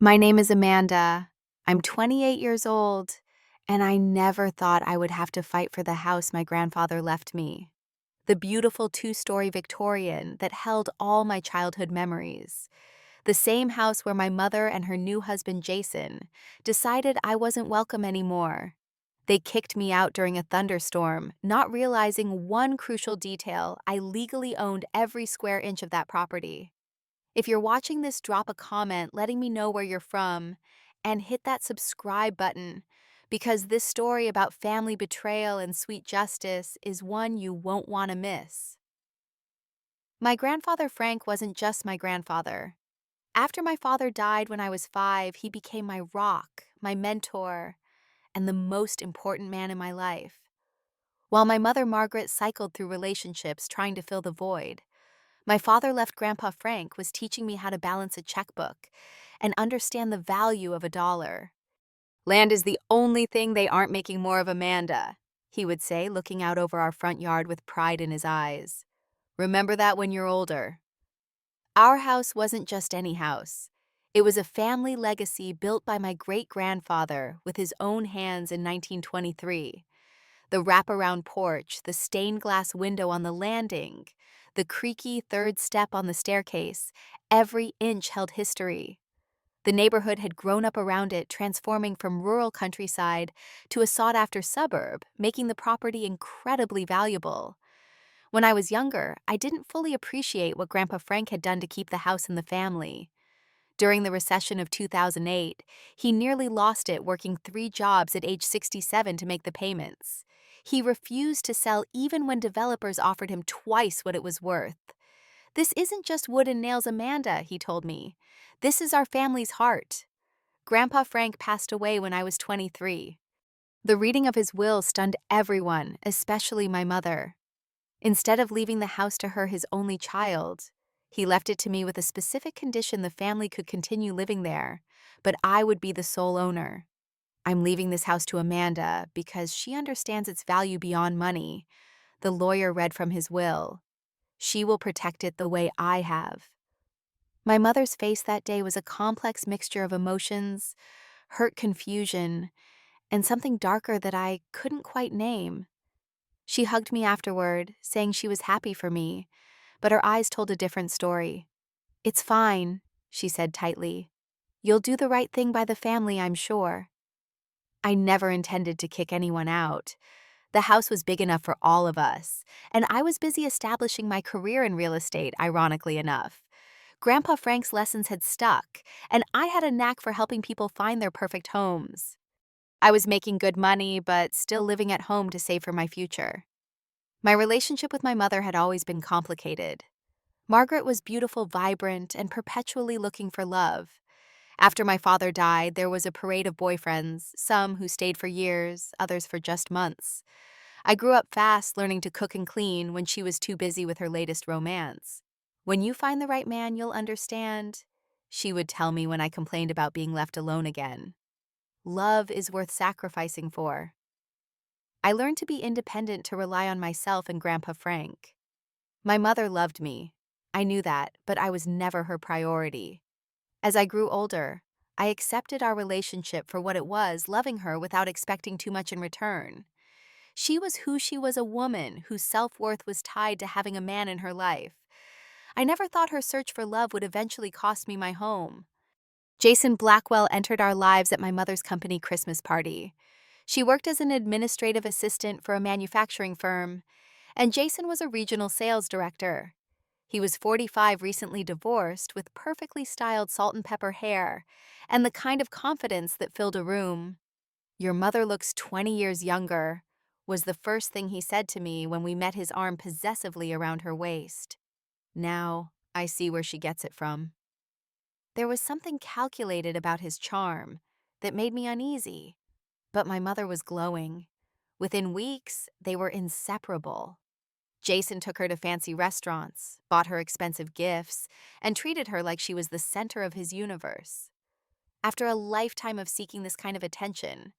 My name is Amanda. I'm 28 years old, and I never thought I would have to fight for the house my grandfather left me. The beautiful two-story Victorian that held all my childhood memories. The same house where my mother and her new husband Jason decided I wasn't welcome anymore. They kicked me out during a thunderstorm, not realizing one crucial detail: I legally owned every square inch of that property. If you're watching this, drop a comment letting me know where you're from and hit that subscribe button, because this story about family betrayal and sweet justice is one you won't want to miss. My grandfather Frank wasn't just my grandfather. After my father died when I was 5, he became my rock, my mentor, and the most important man in my life. While my mother Margaret cycled through relationships trying to fill the void, my father left Grandpa Frank was teaching me how to balance a checkbook and understand the value of a dollar. "Land is the only thing they aren't making more of, Amanda," he would say, looking out over our front yard with pride in his eyes. "Remember that when you're older." Our house wasn't just any house. It was a family legacy built by my great-grandfather with his own hands in 1923. The wraparound porch, the stained glass window on the landing, the creaky third step on the staircase, every inch held history. The neighborhood had grown up around it, transforming from rural countryside to a sought-after suburb, making the property incredibly valuable. When I was younger, I didn't fully appreciate what Grandpa Frank had done to keep the house in the family. During the recession of 2008, he nearly lost it working 3 jobs at age 67 to make the payments. He refused to sell even when developers offered him twice what it was worth. "This isn't just wood and nails, Amanda," he told me. "This is our family's heart." Grandpa Frank passed away when I was 23. The reading of his will stunned everyone, especially my mother. Instead of leaving the house to her, his only child, he left it to me with a specific condition: the family could continue living there, but I would be the sole owner. "I'm leaving this house to Amanda because she understands its value beyond money," the lawyer read from his will. "She will protect it the way I have." My mother's face that day was a complex mixture of emotions: hurt, confusion, and something darker that I couldn't quite name. She hugged me afterward, saying she was happy for me, but her eyes told a different story. "It's fine," she said tightly. "You'll do the right thing by the family, I'm sure." I never intended to kick anyone out. The house was big enough for all of us, and I was busy establishing my career in real estate, ironically enough. Grandpa Frank's lessons had stuck, and I had a knack for helping people find their perfect homes. I was making good money, but still living at home to save for my future. My relationship with my mother had always been complicated. Margaret was beautiful, vibrant, and perpetually looking for love. After my father died, there was a parade of boyfriends, some who stayed for years, others for just months. I grew up fast, learning to cook and clean when she was too busy with her latest romance. "When you find the right man, you'll understand," she would tell me when I complained about being left alone again. "Love is worth sacrificing for." I learned to be independent, to rely on myself and Grandpa Frank. My mother loved me. I knew that, but I was never her priority. As I grew older, I accepted our relationship for what it was, loving her without expecting too much in return. She was who she was, a woman whose self-worth was tied to having a man in her life. I never thought her search for love would eventually cost me my home. Jason Blackwell entered our lives at my mother's company Christmas party. She worked as an administrative assistant for a manufacturing firm, and Jason was a regional sales director. He was 45, recently divorced, with perfectly styled salt and pepper hair, and the kind of confidence that filled a room. "Your mother looks 20 years younger," was the first thing he said to me when we met, his arm possessively around her waist. Now, I see where she gets it from. There was something calculated about his charm that made me uneasy, but my mother was glowing. Within weeks, they were inseparable. Jason took her to fancy restaurants, bought her expensive gifts, and treated her like she was the center of his universe. After a lifetime of seeking this kind of attention,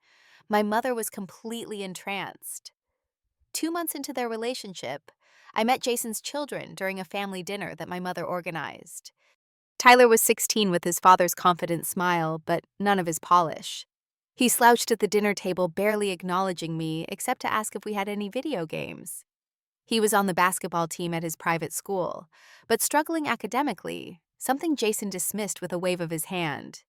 my mother was completely entranced. 2 months into their relationship, I met Jason's children during a family dinner that my mother organized. Tyler was 16 with his father's confident smile, but none of his polish. He slouched at the dinner table, barely acknowledging me, except to ask if we had any video games. He was on the basketball team at his private school, but struggling academically, something Jason dismissed with a wave of his hand.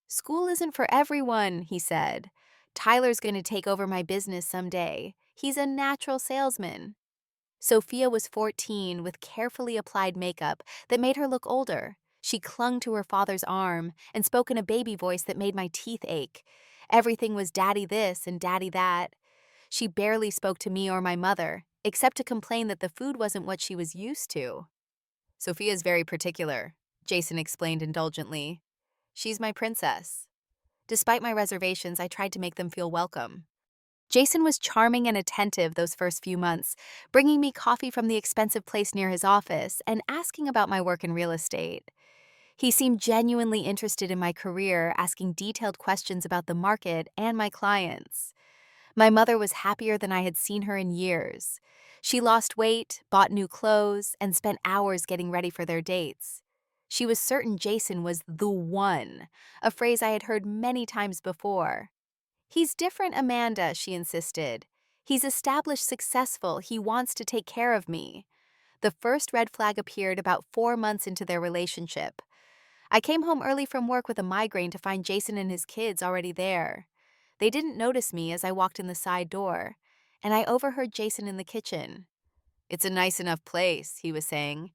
"School isn't for everyone," he said. "Tyler's going to take over my business someday. He's a natural salesman." Sophia was 14 with carefully applied makeup that made her look older. She clung to her father's arm and spoke in a baby voice that made my teeth ache. Everything was daddy this and daddy that. She barely spoke to me or my mother, except to complain that the food wasn't what she was used to. "Sophia's very particular," Jason explained indulgently. "She's my princess." Despite my reservations, I tried to make them feel welcome. Jason was charming and attentive those first few months, bringing me coffee from the expensive place near his office and asking about my work in real estate. He seemed genuinely interested in my career, asking detailed questions about the market and my clients. My mother was happier than I had seen her in years. She lost weight, bought new clothes, and spent hours getting ready for their dates. She was certain Jason was the one, a phrase I had heard many times before. "He's different, Amanda," she insisted. "He's established, successful. He wants to take care of me." The first red flag appeared about 4 months into their relationship. I came home early from work with a migraine to find Jason and his kids already there. They didn't notice me as I walked in the side door, and I overheard Jason in the kitchen. "It's a nice enough place," he was saying.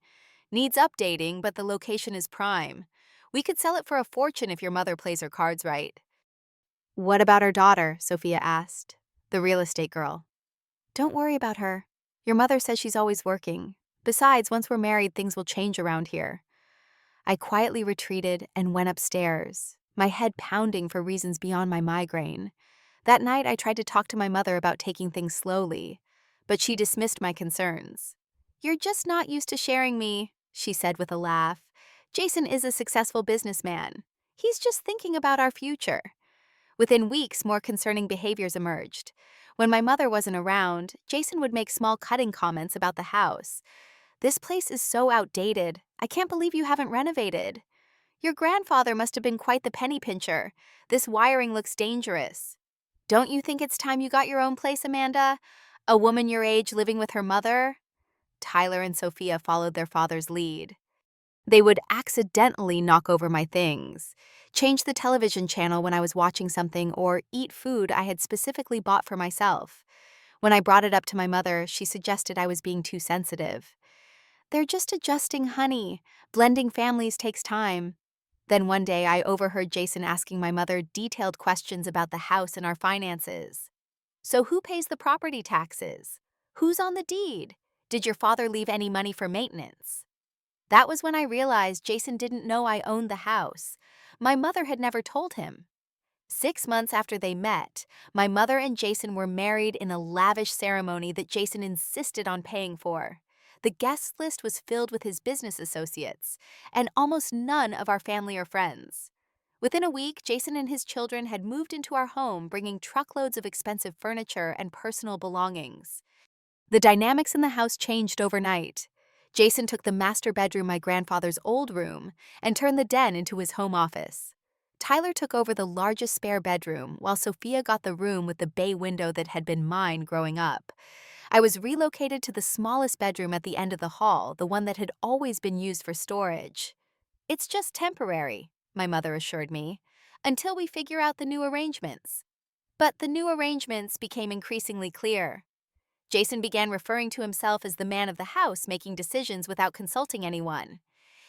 "Needs updating, but the location is prime. We could sell it for a fortune if your mother plays her cards right." "What about our daughter?" Sophia asked. The real estate girl. "Don't worry about her. Your mother says she's always working. Besides, once we're married, things will change around here." I quietly retreated and went upstairs, my head pounding for reasons beyond my migraine. That night, I tried to talk to my mother about taking things slowly, but she dismissed my concerns. "You're just not used to sharing me," she said with a laugh. "Jason is a successful businessman. He's just thinking about our future." Within weeks, more concerning behaviors emerged. When my mother wasn't around, Jason would make small cutting comments about the house. "This place is so outdated. I can't believe you haven't renovated. Your grandfather must have been quite the penny pincher. This wiring looks dangerous. Don't you think it's time you got your own place, Amanda? A woman your age living with her mother?" Tyler and Sophia followed their father's lead. They would accidentally knock over my things, change the television channel when I was watching something, or eat food I had specifically bought for myself. When I brought it up to my mother, she suggested I was being too sensitive. "They're just adjusting, honey. Blending families takes time." Then one day I overheard Jason asking my mother detailed questions about the house and our finances. "So who pays the property taxes? Who's on the deed? Did your father leave any money for maintenance?" That was when I realized Jason didn't know I owned the house. My mother had never told him. 6 months after they met, my mother and Jason were married in a lavish ceremony that Jason insisted on paying for. The guest list was filled with his business associates, and almost none of our family or friends. Within a week, Jason and his children had moved into our home, bringing truckloads of expensive furniture and personal belongings. The dynamics in the house changed overnight. Jason took the master bedroom, my grandfather's old room, and turned the den into his home office. Tyler took over the largest spare bedroom, while Sophia got the room with the bay window that had been mine growing up. I was relocated to the smallest bedroom at the end of the hall, the one that had always been used for storage. "It's just temporary," my mother assured me, "until we figure out the new arrangements." But the new arrangements became increasingly clear. Jason began referring to himself as the man of the house, making decisions without consulting anyone.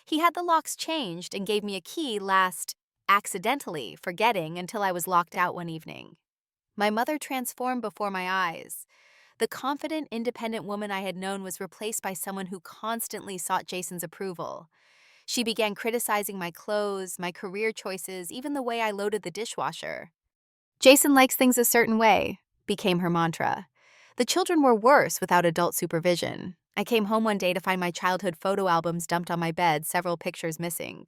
He had the locks changed and gave me a key accidentally forgetting until I was locked out one evening. My mother transformed before my eyes. The confident, independent woman I had known was replaced by someone who constantly sought Jason's approval. She began criticizing my clothes, my career choices, even the way I loaded the dishwasher. "Jason likes things a certain way," became her mantra. The children were worse without adult supervision. I came home one day to find my childhood photo albums dumped on my bed, several pictures missing.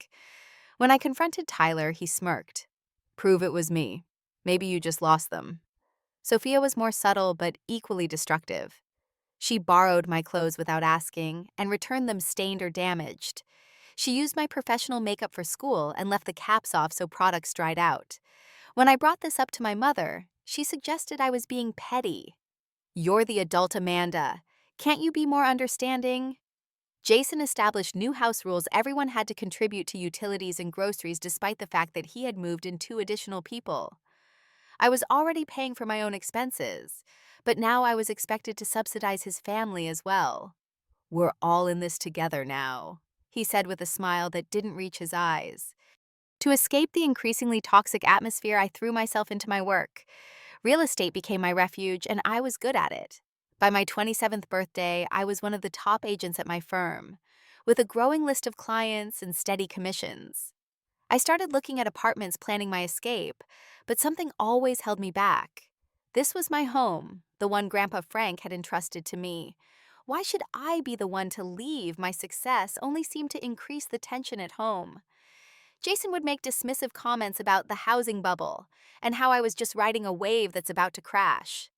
When I confronted Tyler, he smirked. "Prove it was me. Maybe you just lost them." Sophia was more subtle but equally destructive. She borrowed my clothes without asking and returned them stained or damaged. She used my professional makeup for school and left the caps off so products dried out. When I brought this up to my mother, she suggested I was being petty. "You're the adult Amanda. Can't you be more understanding?" Jason established new house rules. Everyone had to contribute to utilities and groceries despite the fact that he had moved in two additional people. I was already paying for my own expenses, but now I was expected to subsidize his family as well. "We're all in this together now," he said with a smile that didn't reach his eyes. To escape the increasingly toxic atmosphere, I threw myself into my work. Real estate became my refuge, and I was good at it. By my 27th birthday, I was one of the top agents at my firm, with a growing list of clients and steady commissions. I started looking at apartments, planning my escape, but something always held me back. This was my home, the one Grandpa Frank had entrusted to me. Why should I be the one to leave? My success only seemed to increase the tension at home. Jason would make dismissive comments about the housing bubble and how I was just riding a wave that's about to crash.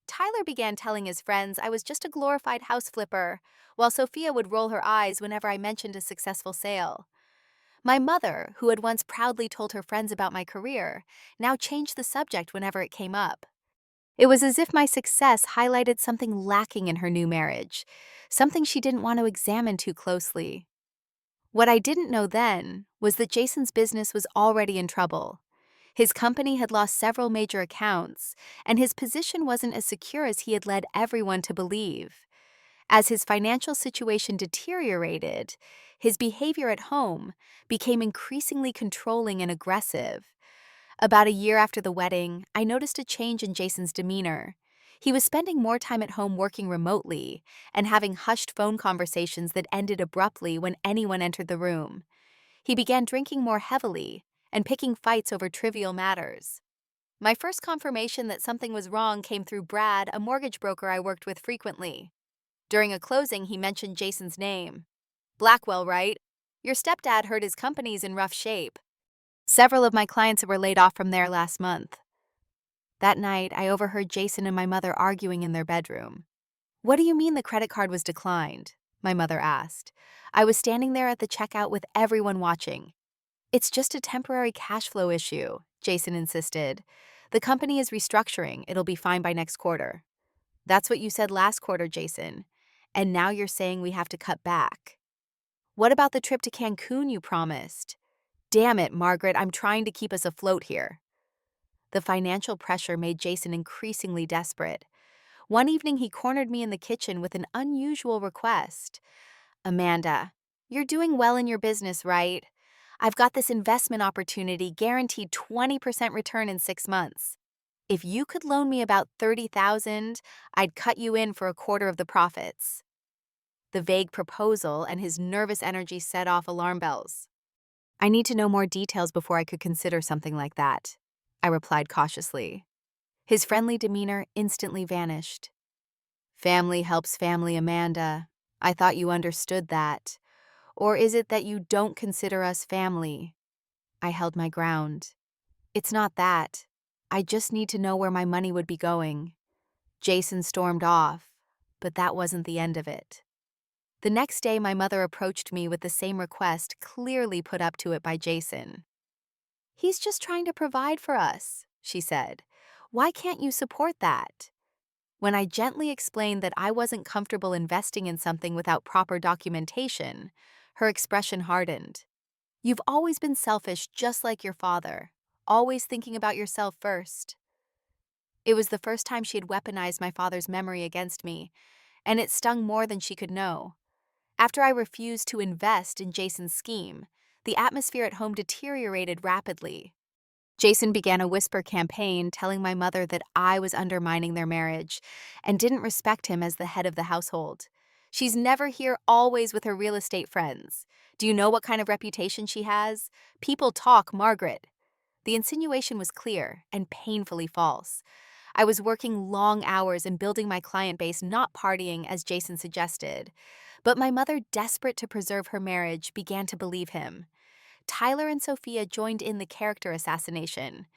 Tyler began telling his friends I was just a glorified house flipper, while Sophia would roll her eyes whenever I mentioned a successful sale. My mother, who had once proudly told her friends about my career, now changed the subject whenever it came up. It was as if my success highlighted something lacking in her new marriage, something she didn't want to examine too closely. What I didn't know then was that Jason's business was already in trouble. His company had lost several major accounts, and his position wasn't as secure as he had led everyone to believe. As his financial situation deteriorated, his behavior at home became increasingly controlling and aggressive. About a year after the wedding, I noticed a change in Jason's demeanor. He was spending more time at home working remotely and having hushed phone conversations that ended abruptly when anyone entered the room. He began drinking more heavily and picking fights over trivial matters. My first confirmation that something was wrong came through Brad, a mortgage broker I worked with frequently. During a closing, he mentioned Jason's name. "Blackwell, right? Your stepdad heard his company's in rough shape. Several of my clients were laid off from there last month." That night, I overheard Jason and my mother arguing in their bedroom. "What do you mean the credit card was declined?" my mother asked. I was standing there at the checkout with everyone watching. "It's just a temporary cash flow issue," Jason insisted. "The company is restructuring. It'll be fine by next quarter." "That's what you said last quarter, Jason. And now you're saying we have to cut back." "What about the trip to Cancun you promised?" "Damn it, Margaret, I'm trying to keep us afloat here." The financial pressure made Jason increasingly desperate. One evening, he cornered me in the kitchen with an unusual request. "Amanda, you're doing well in your business, right? I've got this investment opportunity, guaranteed 20% return in 6 months. If you could loan me about 30,000, I'd cut you in for a quarter of the profits." The vague proposal and his nervous energy set off alarm bells. "I need to know more details before I could consider something like that," I replied cautiously. His friendly demeanor instantly vanished. "Family helps family, Amanda. I thought you understood that. Or is it that you don't consider us family?" I held my ground. "It's not that. I just need to know where my money would be going." Jason stormed off, but that wasn't the end of it. The next day, my mother approached me with the same request, clearly put up to it by Jason. "He's just trying to provide for us," she said. "Why can't you support that?" When I gently explained that I wasn't comfortable investing in something without proper documentation, her expression hardened. "You've always been selfish, just like your father, always thinking about yourself first." It was the first time she had weaponized my father's memory against me, and it stung more than she could know. After I refused to invest in Jason's scheme, the atmosphere at home deteriorated rapidly. Jason began a whisper campaign telling my mother that I was undermining their marriage and didn't respect him as the head of the household. "She's never here, always with her real estate friends. Do you know what kind of reputation she has? People talk, Margaret." The insinuation was clear and painfully false. I was working long hours and building my client base, not partying as Jason suggested. But my mother, desperate to preserve her marriage, began to believe him. Tyler and Sophia joined in the character assassination.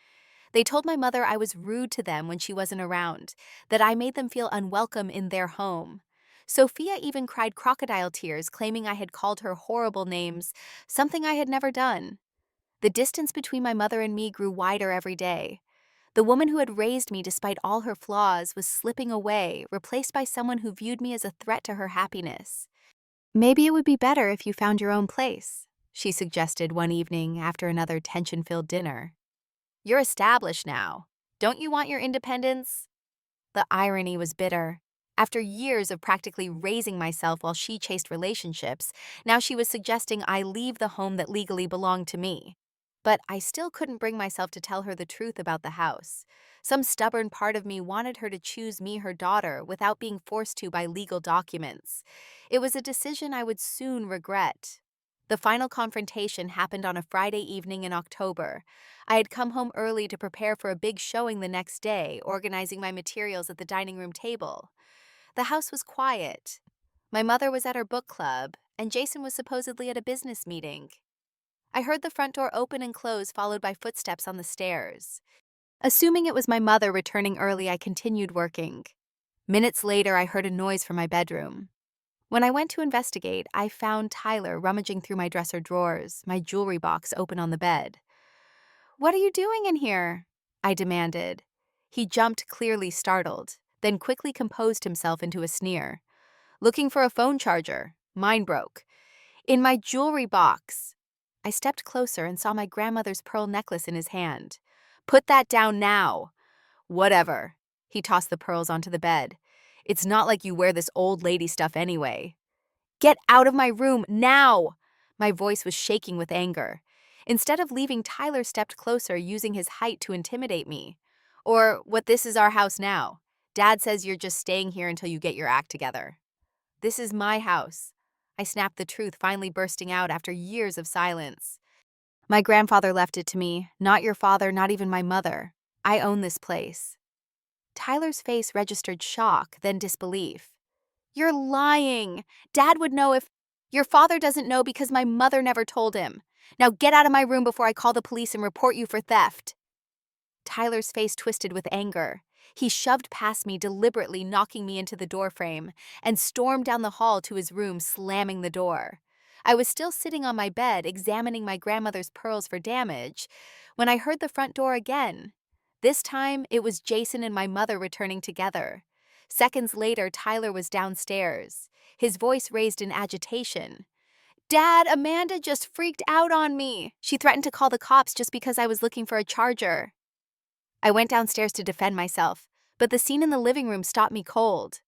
They told my mother I was rude to them when she wasn't around, that I made them feel unwelcome in their home. Sophia even cried crocodile tears, claiming I had called her horrible names, something I had never done. The distance between my mother and me grew wider every day. The woman who had raised me despite all her flaws was slipping away, replaced by someone who viewed me as a threat to her happiness. "Maybe it would be better if you found your own place," she suggested one evening after another tension-filled dinner. "You're established now. Don't you want your independence?" The irony was bitter. After years of practically raising myself while she chased relationships, now she was suggesting I leave the home that legally belonged to me. But I still couldn't bring myself to tell her the truth about the house. Some stubborn part of me wanted her to choose me, her daughter, without being forced to by legal documents. It was a decision I would soon regret. The final confrontation happened on a Friday evening in October. I had come home early to prepare for a big showing the next day, organizing my materials at the dining room table. The house was quiet. My mother was at her book club, and Jason was supposedly at a business meeting. I heard the front door open and close, followed by footsteps on the stairs. Assuming it was my mother returning early, I continued working. Minutes later, I heard a noise from my bedroom. When I went to investigate, I found Tyler rummaging through my dresser drawers, my jewelry box open on the bed. "What are you doing in here?" I demanded. He jumped, clearly startled, then quickly composed himself into a sneer. "Looking for a phone charger. Mine broke. In my jewelry box." I stepped closer and saw my grandmother's pearl necklace in his hand. "Put that down now." "Whatever." He tossed the pearls onto the bed. "It's not like you wear this old lady stuff anyway." "Get out of my room, now!" My voice was shaking with anger. Instead of leaving, Tyler stepped closer, using his height to intimidate me. "Or what, this is our house now. Dad says you're just staying here until you get your act together." "This is my house." I snapped the truth, finally bursting out after years of silence. "My grandfather left it to me, not your father, not even my mother. I own this place." Tyler's face registered shock, then disbelief. "You're lying. Dad would know if—" "Your father doesn't know because my mother never told him. Now get out of my room before I call the police and report you for theft." Tyler's face twisted with anger. He shoved past me, deliberately knocking me into the doorframe, and stormed down the hall to his room, slamming the door. I was still sitting on my bed, examining my grandmother's pearls for damage, when I heard the front door again. This time, it was Jason and my mother returning together. Seconds later, Tyler was downstairs, his voice raised in agitation. "Dad, Amanda just freaked out on me. She threatened to call the cops just because I was looking for a charger." I went downstairs to defend myself, but the scene in the living room stopped me cold.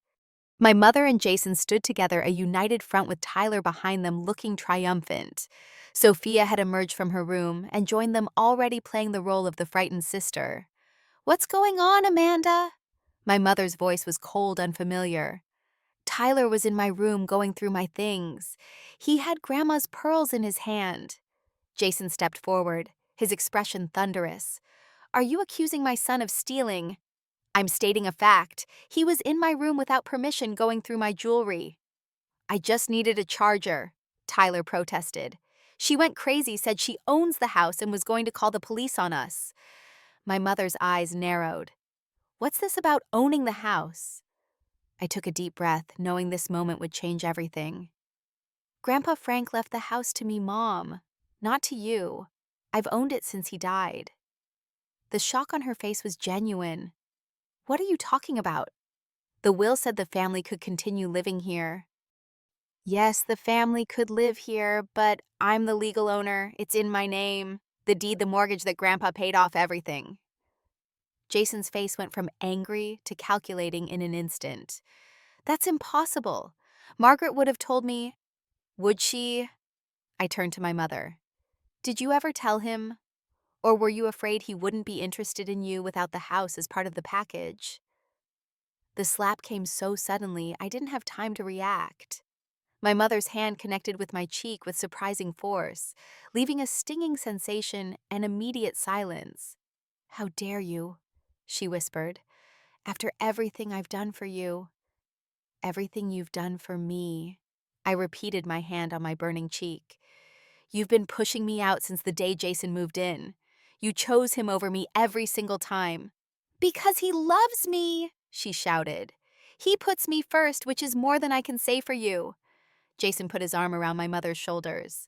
My mother and Jason stood together, a united front with Tyler behind them, looking triumphant. Sophia had emerged from her room and joined them, already playing the role of the frightened sister. "What's going on, Amanda?" My mother's voice was cold, unfamiliar. Tyler was in my room going through my things. He had Grandma's pearls in his hand. Jason stepped forward, his expression thunderous. "Are you accusing my son of stealing?" "I'm stating a fact. He was in my room without permission, going through my jewelry." "I just needed a charger," Tyler protested. "She went crazy, said she owns the house and was going to call the police on us." My mother's eyes narrowed. "What's this about owning the house?" I took a deep breath, knowing this moment would change everything. "Grandpa Frank left the house to me, Mom, not to you. I've owned it since he died." The shock on her face was genuine. "What are you talking about?" "The will said the family could continue living here." "Yes, the family could live here, but I'm the legal owner. It's in my name. The deed, the mortgage that Grandpa paid off, everything." Jason's face went from angry to calculating in an instant. "That's impossible. Margaret would have told me—" "Would she?" I turned to my mother. "Did you ever tell him? Or were you afraid he wouldn't be interested in you without the house as part of the package?" The slap came so suddenly, I didn't have time to react. My mother's hand connected with my cheek with surprising force, leaving a stinging sensation and immediate silence. "How dare you?" she whispered. "After everything I've done for you." "Everything you've done for me," I repeated, my hand on my burning cheek. "You've been pushing me out since the day Jason moved in. You chose him over me every single time." "Because he loves me," she shouted. He puts me first, which is more than I can say for you. Jason put his arm around my mother's shoulders.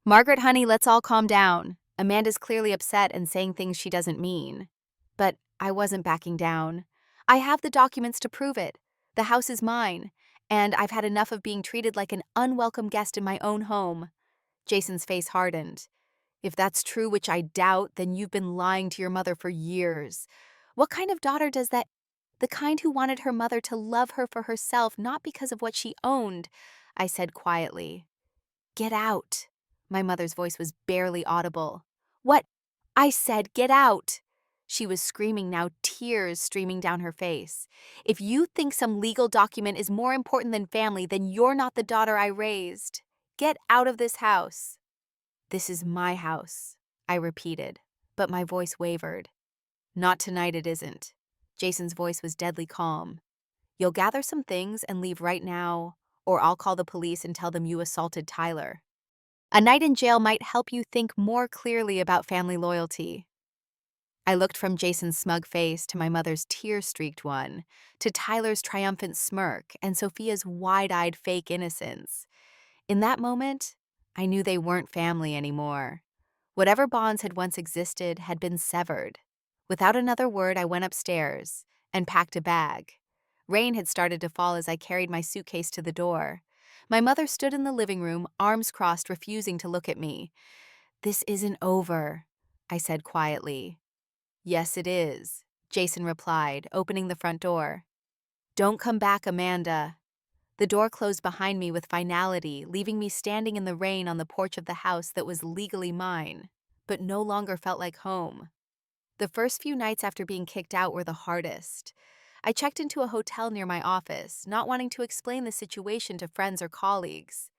Margaret, honey, let's all calm down. Amanda's clearly upset and saying things she doesn't mean. But I wasn't backing down. I have the documents to prove it. The house is mine, and I've had enough of being treated like an unwelcome guest in my own home. Jason's face hardened. If that's true, which I doubt, then you've been lying to your mother for years. What kind of daughter does that? The kind who wanted her mother to love her for herself, not because of what she owned, I said quietly. Get out. My mother's voice was barely audible. What? I said, get out. She was screaming now, tears streaming down her face. If you think some legal document is more important than family, then you're not the daughter I raised. Get out of this house. This is my house, I repeated, but my voice wavered. Not tonight, it isn't. Jason's voice was deadly calm. You'll gather some things and leave right now, or I'll call the police and tell them you assaulted Tyler. A night in jail might help you think more clearly about family loyalty. I looked from Jason's smug face to my mother's tear-streaked one, to Tyler's triumphant smirk and Sophia's wide-eyed fake innocence. In that moment, I knew they weren't family anymore. Whatever bonds had once existed had been severed. Without another word, I went upstairs and packed a bag. Rain had started to fall as I carried my suitcase to the door. My mother stood in the living room, arms crossed, refusing to look at me. This isn't over, I said quietly. Yes, it is, Jason replied, opening the front door. Don't come back, Amanda. The door closed behind me with finality, leaving me standing in the rain on the porch of the house that was legally mine, but no longer felt like home. The first few nights after being kicked out were the hardest. I checked into a hotel near my office, not wanting to explain the situation to friends or colleagues.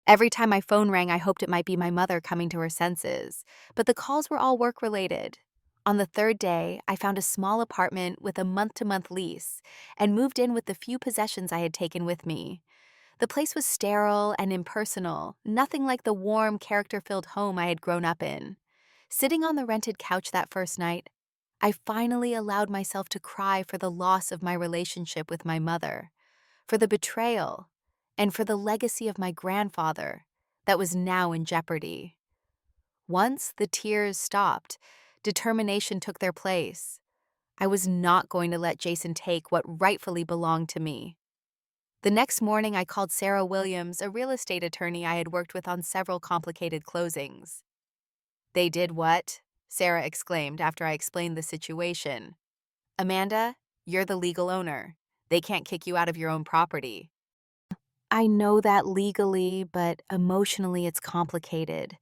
Every time my phone rang, I hoped it might be my mother coming to her senses, but the calls were all work-related. On the third day, I found a small apartment with a month-to-month lease and moved in with the few possessions I had taken with me. The place was sterile and impersonal, nothing like the warm, character-filled home I had grown up in. Sitting on the rented couch that first night, I finally allowed myself to cry for the loss of my relationship with my mother, for the betrayal, and for the legacy of my grandfather that was now in jeopardy. Once the tears stopped, determination took their place. I was not going to let Jason take what rightfully belonged to me. The next morning, I called Sarah Williams, a real estate attorney I had worked with on several complicated closings. They did what? Sarah exclaimed after I explained the situation. Amanda, you're the legal owner. They can't kick you out of your own property. I know that legally, but emotionally it's complicated.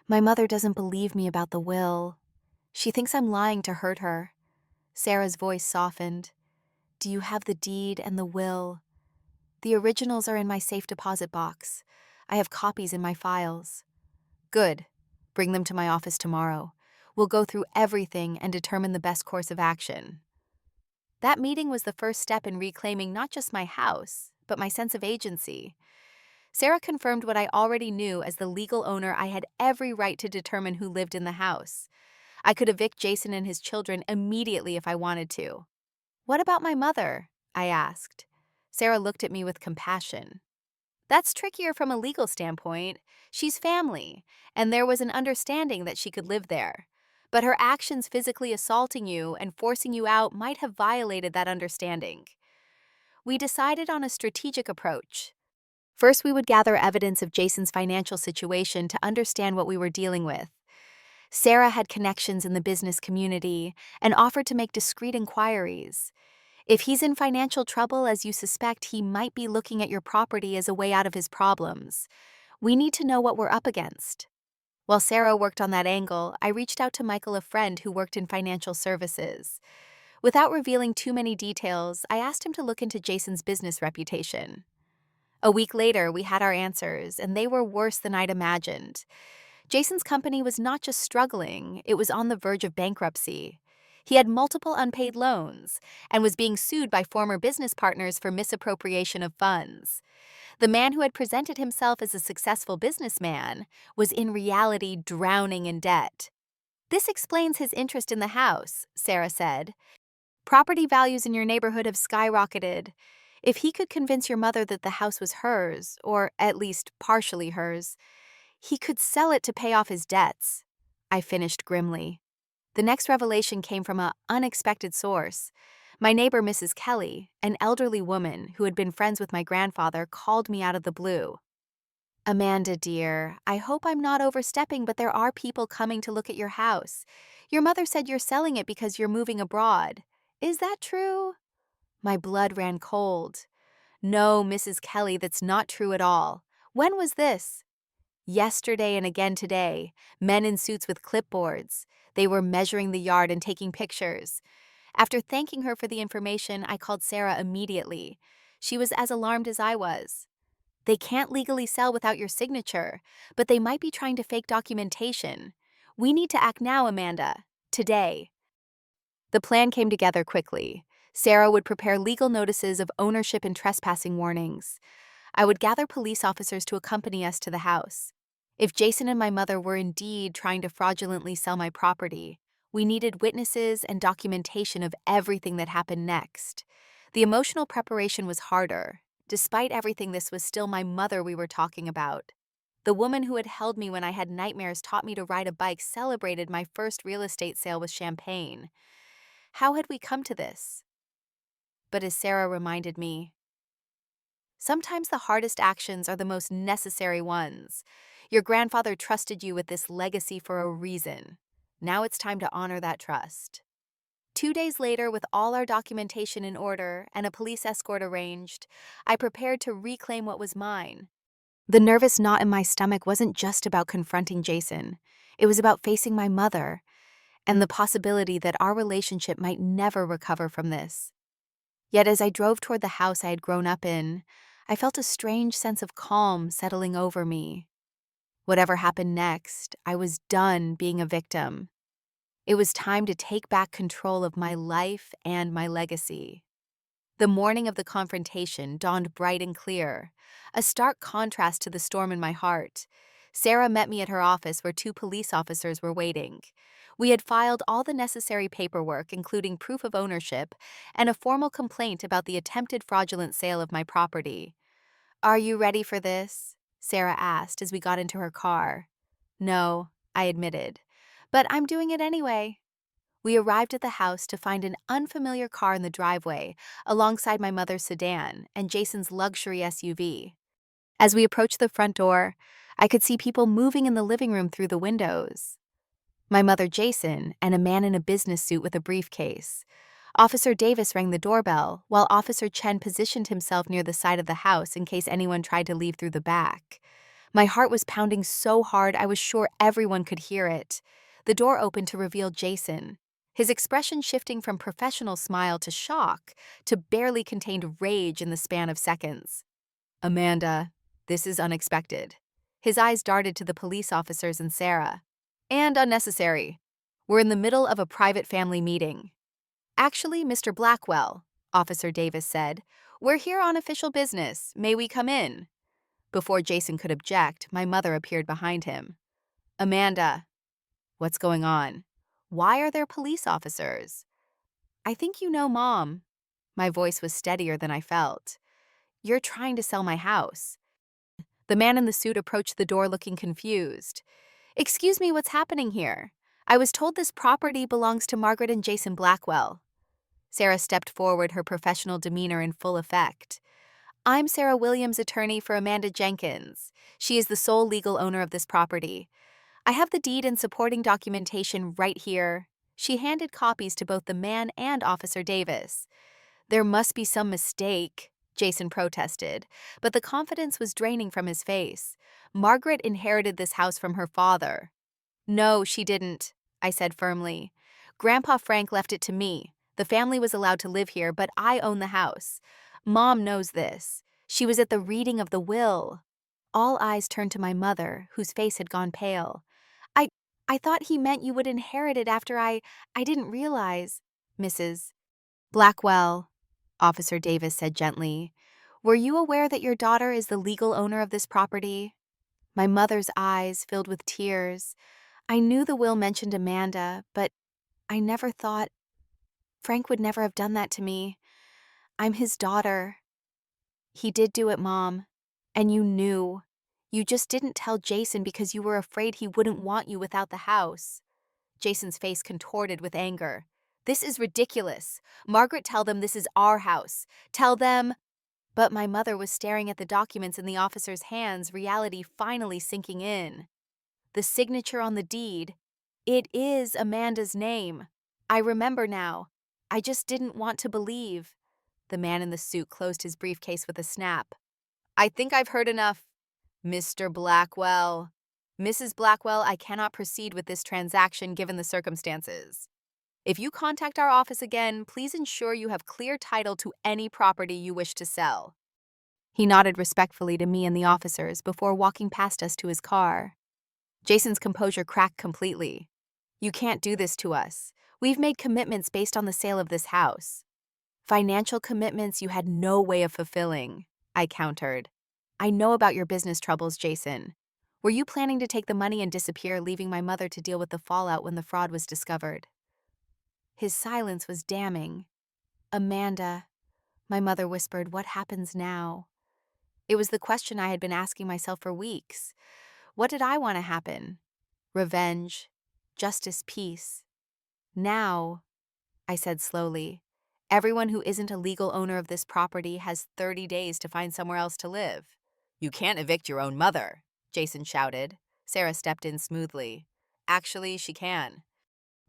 My mother doesn't believe me about the will. She thinks I'm lying to hurt her. Sarah's voice softened. Do you have the deed and the will? The originals are in my safe deposit box. I have copies in my files. Good. Bring them to my office tomorrow. We'll go through everything and determine the best course of action. That meeting was the first step in reclaiming not just my house, but my sense of agency. Sarah confirmed what I already knew. As the legal owner, I had every right to determine who lived in the house. I could evict Jason and his children immediately if I wanted to. What about my mother? I asked. Sarah looked at me with compassion. That's trickier from a legal standpoint. She's family, and there was an understanding that she could live there. But her actions physically assaulting you and forcing you out might have violated that understanding. We decided on a strategic approach. First, we would gather evidence of Jason's financial situation to understand what we were dealing with. Sarah had connections in the business community and offered to make discreet inquiries. If he's in financial trouble, as you suspect, he might be looking at your property as a way out of his problems. We need to know what we're up against. While Sarah worked on that angle, I reached out to Michael, a friend who worked in financial services. Without revealing too many details, I asked him to look into Jason's business reputation. A week later, we had our answers, and they were worse than I'd imagined. Jason's company was not just struggling, it was on the verge of bankruptcy. He had multiple unpaid loans and was being sued by former business partners for misappropriation of funds. The man who had presented himself as a successful businessman was in reality drowning in debt. This explains his interest in the house, Sarah said. Property values in your neighborhood have skyrocketed. If he could convince your mother that the house was hers, or at least partially hers, he could sell it to pay off his debts. I finished grimly. The next revelation came from an unexpected source. My neighbor, Mrs. Kelly, an elderly woman who had been friends with my grandfather, called me out of the blue. Amanda, dear, I hope I'm not overstepping, but there are people coming to look at your house. Your mother said you're selling it because you're moving abroad. Is that true? My blood ran cold. No, Mrs. Kelly, that's not true at all. When was this? Yesterday and again today. Men in suits with clipboards. They were measuring the yard and taking pictures. After thanking her for the information, I called Sarah immediately. She was as alarmed as I was. They can't legally sell without your signature, but they might be trying to fake documentation. We need to act now, Amanda. Today. The plan came together quickly. Sarah would prepare legal notices of ownership and trespassing warnings. I would gather police officers to accompany us to the house. If Jason and my mother were indeed trying to fraudulently sell my property, we needed witnesses and documentation of everything that happened next. The emotional preparation was harder. Despite everything, this was still my mother we were talking about. The woman who had held me when I had nightmares, taught me to ride a bike, celebrated my first real estate sale with champagne. How had we come to this? But as Sarah reminded me, sometimes the hardest actions are the most necessary ones. Your grandfather trusted you with this legacy for a reason. Now it's time to honor that trust. 2 days later, with all our documentation in order and a police escort arranged, I prepared to reclaim what was mine. The nervous knot in my stomach wasn't just about confronting Jason. It was about facing my mother and the possibility that our relationship might never recover from this. Yet as I drove toward the house I had grown up in, I felt a strange sense of calm settling over me. Whatever happened next, I was done being a victim. It was time to take back control of my life and my legacy. The morning of the confrontation dawned bright and clear, a stark contrast to the storm in my heart. Sarah met me at her office where 2 police officers were waiting. We had filed all the necessary paperwork, including proof of ownership and a formal complaint about the attempted fraudulent sale of my property. "Are you ready for this?" Sarah asked as we got into her car. "No," I admitted, "but I'm doing it anyway." We arrived at the house to find an unfamiliar car in the driveway, alongside my mother's sedan and Jason's luxury SUV. As we approached the front door, I could see people moving in the living room through the windows. My mother, Jason, and a man in a business suit with a briefcase. Officer Davis rang the doorbell, while Officer Chen positioned himself near the side of the house in case anyone tried to leave through the back. My heart was pounding so hard I was sure everyone could hear it. The door opened to reveal Jason, his expression shifting from professional smile to shock to barely contained rage in the span of seconds. "Amanda, this is unexpected." His eyes darted to the police officers and Sarah. "And unnecessary. We're in the middle of a private family meeting." "Actually, Mr. Blackwell," Officer Davis said, "we're here on official business. May we come in?" Before Jason could object, my mother appeared behind him. "Amanda, what's going on? Why are there police officers?" "I think you know, Mom." My voice was steadier than I felt. "You're trying to sell my house." The man in the suit approached the door looking confused. "Excuse me, what's happening here? I was told this property belongs to Margaret and Jason Blackwell." Sarah stepped forward, her professional demeanor in full effect. "I'm Sarah Williams, attorney for Amanda Jenkins. She is the sole legal owner of this property. I have the deed and supporting documentation right here." She handed copies to both the man and Officer Davis. "There must be some mistake," Jason protested, but the confidence was draining from his face. "Margaret inherited this house from her father." "No, she didn't," I said firmly. "Grandpa Frank left it to me. The family was allowed to live here, but I own the house. Mom knows this. She was at the reading of the will." All eyes turned to my mother, whose face had gone pale. I I thought he meant you would inherit it after I didn't realize." "Mrs. Blackwell," Officer Davis said gently, "were you aware that your daughter is the legal owner of this property?" My mother's eyes filled with tears. "I knew the will mentioned Amanda, but I never thought—" Frank would never have done that to me. I'm his daughter. He did do it, Mom. And you knew. You just didn't tell Jason because you were afraid he wouldn't want you without the house. Jason's face contorted with anger. This is ridiculous. Margaret, tell them this is our house. Tell them. But my mother was staring at the documents in the officer's hands, reality finally sinking in. The signature on the deed. It is Amanda's name. I remember now. I just didn't want to believe. The man in the suit closed his briefcase with a snap. I think I've heard enough. Mr. Blackwell. Mrs. Blackwell, I cannot proceed with this transaction given the circumstances. If you contact our office again, please ensure you have clear title to any property you wish to sell. He nodded respectfully to me and the officers before walking past us to his car. Jason's composure cracked completely. You can't do this to us. We've made commitments based on the sale of this house. Financial commitments you had no way of fulfilling, I countered. I know about your business troubles, Jason. Were you planning to take the money and disappear, leaving my mother to deal with the fallout when the fraud was discovered? His silence was damning. Amanda, my mother whispered, what happens now? It was the question I had been asking myself for weeks. What did I want to happen? Revenge, justice, peace. Now, I said slowly, everyone who isn't a legal owner of this property has 30 days to find somewhere else to live. You can't evict your own mother, Jason shouted. Sarah stepped in smoothly. Actually, she can.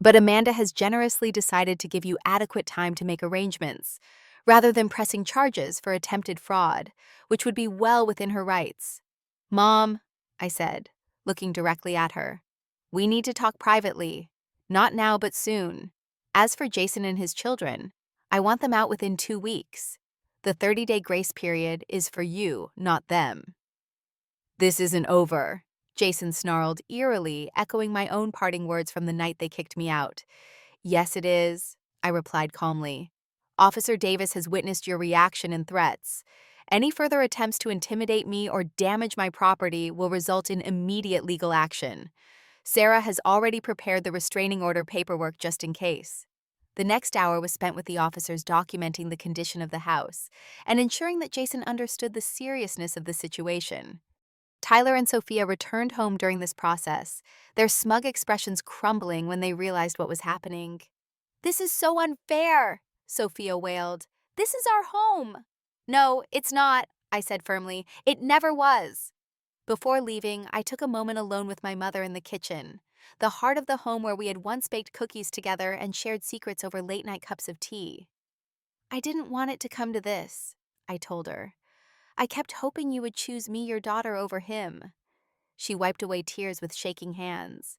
But Amanda has generously decided to give you adequate time to make arrangements, rather than pressing charges for attempted fraud, which would be well within her rights. Mom, I said, looking directly at her, we need to talk privately. Not now, but soon. As for Jason and his children, I want them out within 2 weeks. The 30-day grace period is for you, not them. This isn't over, Jason snarled eerily, echoing my own parting words from the night they kicked me out. Yes, it is, I replied calmly. Officer Davis has witnessed your reaction and threats. Any further attempts to intimidate me or damage my property will result in immediate legal action. Sarah has already prepared the restraining order paperwork just in case. The next hour was spent with the officers documenting the condition of the house and ensuring that Jason understood the seriousness of the situation. Tyler and Sophia returned home during this process, their smug expressions crumbling when they realized what was happening. This is so unfair, Sophia wailed. This is our home. No, it's not, I said firmly. It never was. Before leaving, I took a moment alone with my mother in the kitchen, the heart of the home where we had once baked cookies together and shared secrets over late-night cups of tea. I didn't want it to come to this, I told her. I kept hoping you would choose me, your daughter, over him. She wiped away tears with shaking hands.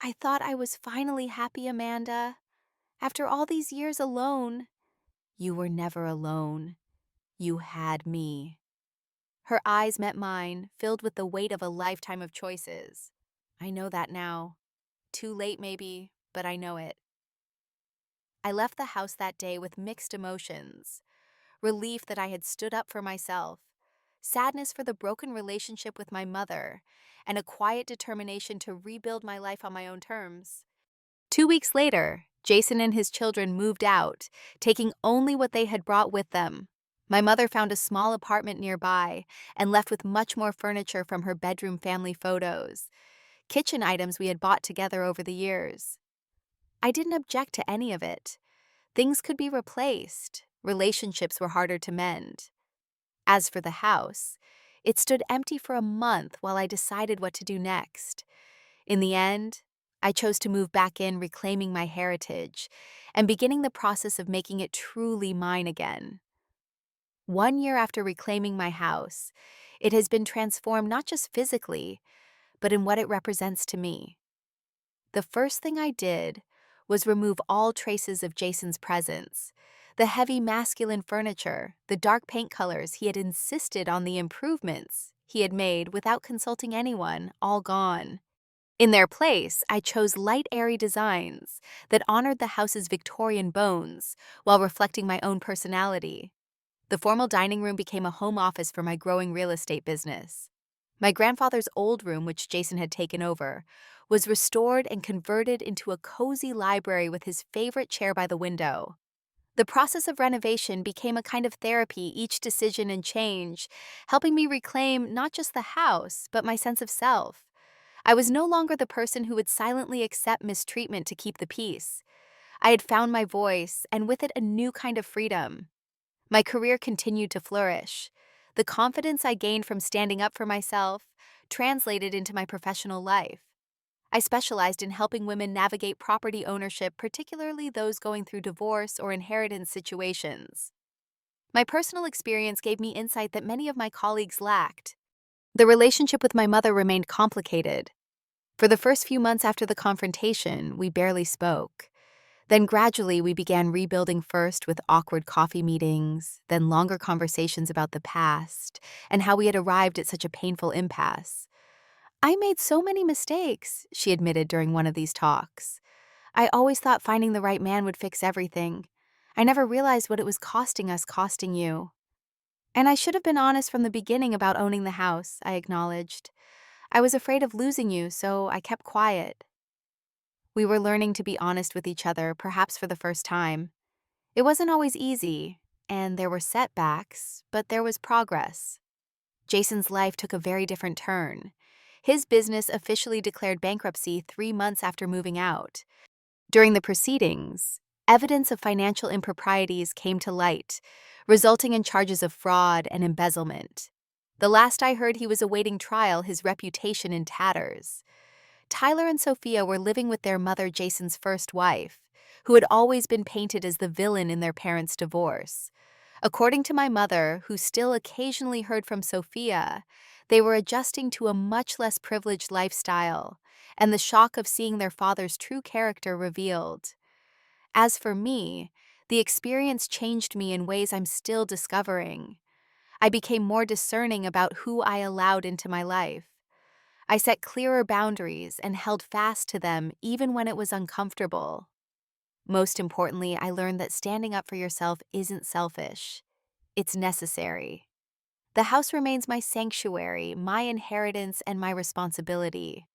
I thought I was finally happy, Amanda. After all these years alone. You were never alone. You had me. Her eyes met mine, filled with the weight of a lifetime of choices. I know that now. Too late maybe, but I know it. I left the house that day with mixed emotions. Relief that I had stood up for myself, sadness for the broken relationship with my mother, and a quiet determination to rebuild my life on my own terms. 2 weeks later, Jason and his children moved out, taking only what they had brought with them. My mother found a small apartment nearby and left with much more furniture from her bedroom family photos, kitchen items we had bought together over the years. I didn't object to any of it. Things could be replaced. Relationships were harder to mend. As for the house, it stood empty for a month while I decided what to do next. In the end, I chose to move back in, reclaiming my heritage and beginning the process of making it truly mine again. 1 year after reclaiming my house, it has been transformed not just physically, but in what it represents to me. The first thing I did was remove all traces of Jason's presence. The heavy masculine furniture, the dark paint colors he had insisted on, the improvements he had made without consulting anyone, all gone. In their place, I chose light, airy designs that honored the house's Victorian bones while reflecting my own personality. The formal dining room became a home office for my growing real estate business. My grandfather's old room, which Jason had taken over, was restored and converted into a cozy library with his favorite chair by the window. The process of renovation became a kind of therapy, each decision and change, helping me reclaim not just the house, but my sense of self. I was no longer the person who would silently accept mistreatment to keep the peace. I had found my voice, and with it, a new kind of freedom. My career continued to flourish. The confidence I gained from standing up for myself translated into my professional life. I specialized in helping women navigate property ownership, particularly those going through divorce or inheritance situations. My personal experience gave me insight that many of my colleagues lacked. The relationship with my mother remained complicated. For the first few months after the confrontation, we barely spoke. Then gradually we began rebuilding, first with awkward coffee meetings, then longer conversations about the past and how we had arrived at such a painful impasse. "I made so many mistakes," she admitted during one of these talks. "I always thought finding the right man would fix everything. I never realized what it was costing us, costing you. And I should have been honest from the beginning about owning the house," I acknowledged. "I was afraid of losing you, so I kept quiet." We were learning to be honest with each other, perhaps for the first time. It wasn't always easy, and there were setbacks, but there was progress. Jason's life took a very different turn. His business officially declared bankruptcy 3 months after moving out. During the proceedings, evidence of financial improprieties came to light, resulting in charges of fraud and embezzlement. The last I heard, he was awaiting trial, his reputation in tatters. Tyler and Sophia were living with their mother, Jason's first wife, who had always been painted as the villain in their parents' divorce. According to my mother, who still occasionally heard from Sophia, they were adjusting to a much less privileged lifestyle, and the shock of seeing their father's true character revealed. As for me, the experience changed me in ways I'm still discovering. I became more discerning about who I allowed into my life. I set clearer boundaries and held fast to them even when it was uncomfortable. Most importantly, I learned that standing up for yourself isn't selfish. It's necessary. The house remains my sanctuary, my inheritance, and my responsibility.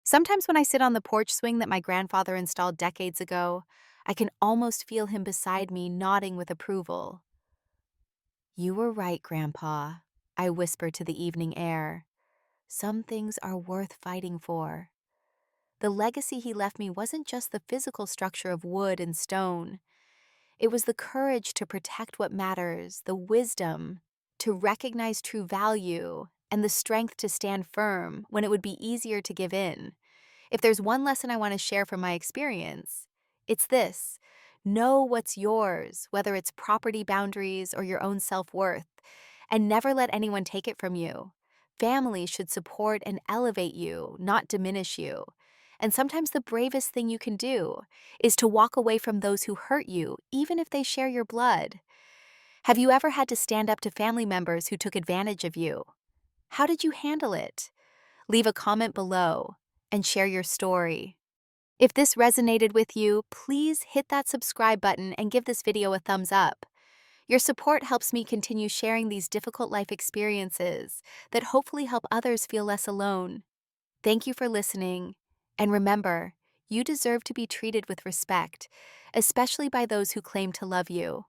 Sometimes when I sit on the porch swing that my grandfather installed decades ago, I can almost feel him beside me, nodding with approval. "You were right, Grandpa," I whispered to the evening air. "Some things are worth fighting for." The legacy he left me wasn't just the physical structure of wood and stone. It was the courage to protect what matters, the wisdom to recognize true value, and the strength to stand firm when it would be easier to give in. If there's one lesson I want to share from my experience, it's this: know what's yours, whether it's property boundaries or your own self-worth, and never let anyone take it from you. Family should support and elevate you, not diminish you. And sometimes the bravest thing you can do is to walk away from those who hurt you, even if they share your blood. Have you ever had to stand up to family members who took advantage of you? How did you handle it? Leave a comment below and share your story. If this resonated with you, please hit that subscribe button and give this video a thumbs up. Your support helps me continue sharing these difficult life experiences that hopefully help others feel less alone. Thank you for listening, and remember, you deserve to be treated with respect, especially by those who claim to love you.